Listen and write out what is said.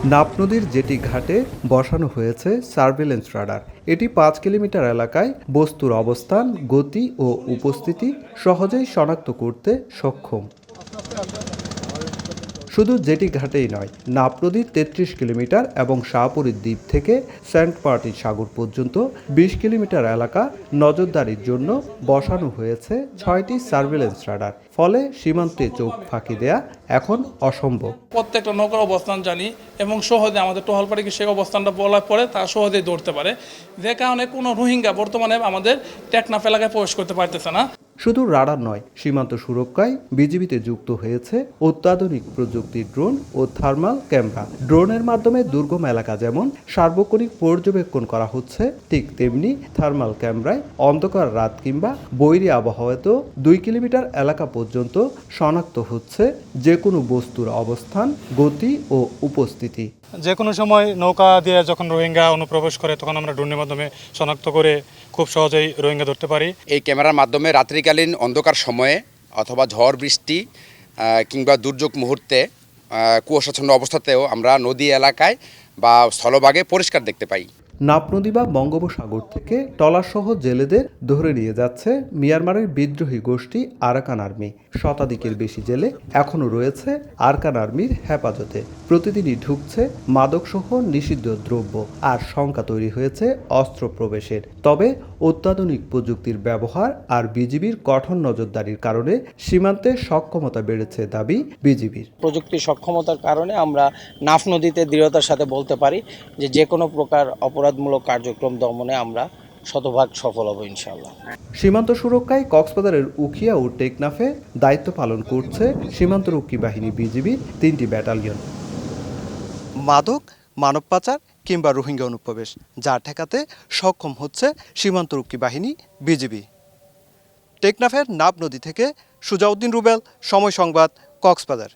নাপ নদীর জেটি ঘাটে বসানো হয়েছে সার্ভেলেন্স রাডার। এটি ৫ কিলোমিটার এলাকায় বস্তুর অবস্থান, গতি ও উপস্থিতি সহজেই শনাক্ত করতে সক্ষম। শুধু জেটি ঘাটেই নয়, নাপ নদীর ৩৩ কিলোমিটার এবং শাহপরীর দ্বীপ থেকে সেন্ট মার্টিন সাগর পর্যন্ত ২০ কিলোমিটার এলাকা নজরদারির জন্য বসানো হয়েছে ৬টি সার্ভেলেন্স রাডার। ফলে সীমান্তে চোখ ফাঁকি দেয়া এখন অসম্ভব। প্রত্যেকটা নৌকার অবস্থান জানি এবং সহজে আমাদের টহলপাড়িকে সেই অবস্থানটা বলার পরে তারা সহজেই ধরতে পারে, যে কারণে কোনো রোহিঙ্গা বর্তমানে আমাদের টেকনাফ এলাকায় প্রবেশ করতে পারতেছে না। শুধু রাডার নয়, সীমান্ত সুরক্ষায় বিজিবিতে যুক্ত হয়েছে অত্যাধুনিক প্রযুক্তির ড্রোন ও থার্মাল ক্যামেরা। ড্রোনের মাধ্যমে দুর্গম এলাকা যেমন সার্বক্ষণিক পর্যবেক্ষণ করা হচ্ছে, ঠিক তেমনি থার্মাল ক্যামেরায় অন্ধকার রাত কিংবা বৈরী আবহাওয়াতেও ২ কিলোমিটার এলাকা পর্যন্ত শনাক্ত হচ্ছে যে কোনো বস্তুর অবস্থান, গতি ও উপস্থিতি। যে কোনো সময় নৌকা দিয়ে যখন রোহিঙ্গা অনুপ্রবেশ করে তখন আমরা ড্রোনের মাধ্যমে শনাক্ত করে খুব সহজেই রোহিঙ্গা ধরতে পারি। এই ক্যামেরার মাধ্যমে রাত্রিকালীন অন্ধকার সময়ে অথবা ঝড় বৃষ্টি কিংবা দুর্যোগ মুহূর্তে কুয়াশাচ্ছন্ন অবস্থাতেও আমরা নদী এলাকায় বা স্থলভাগে পরিষ্কার দেখতে পাই। নাপ নদী বা বঙ্গোপসাগর থেকে ট্রলারসহ জেলেদের ধরে নিয়ে যাচ্ছে মিয়ানমারের বিদ্রোহী গোষ্ঠী আরাকান আর্মি। শতাধিকের বেশি জেলে এখনও রয়েছে আরাকান আর্মির হেফাজতে। প্রতিদিনই ঢুকছে মাদকসহ নিষিদ্ধ দ্রব্য, আর শঙ্কা তৈরি হয়েছে অস্ত্র প্রবেশের। তবে অত্যাধুনিক প্রযুক্তির ব্যবহার আর বিজিবির কঠোর নজরদারির কারণে সীমান্তে সক্ষমতা বেড়েছে দাবি বিজিবির। প্রযুক্তির সক্ষমতার কারণে আমরা নাফ নদীতে দৃঢ়তার সাথে বলতে পারি যে কোনো প্রকার অপরাধমূলক কার্যক্রম দমনে আমরা শতভাগ সফল হব ইনশাআল্লাহ। সীমান্ত সুরক্ষায় কক্সবাজারের উখিয়া ও টেকনাফে দায়িত্ব পালন করছে সীমান্তরক্ষী বাহিনী বিজিবির ৩টি ব্যাটালিয়ন। মাদক, মানব পাচার কিংবা রোহিঙ্গা অনুপ্রবেশ যা ঠেকাতে সক্ষম হচ্ছে সীমান্তরক্ষী বাহিনী বিজিবি। টেকনাফের নাব নদী থেকে সুজাউদ্দিন রুবেল, সময় সংবাদ, কক্সবাজার।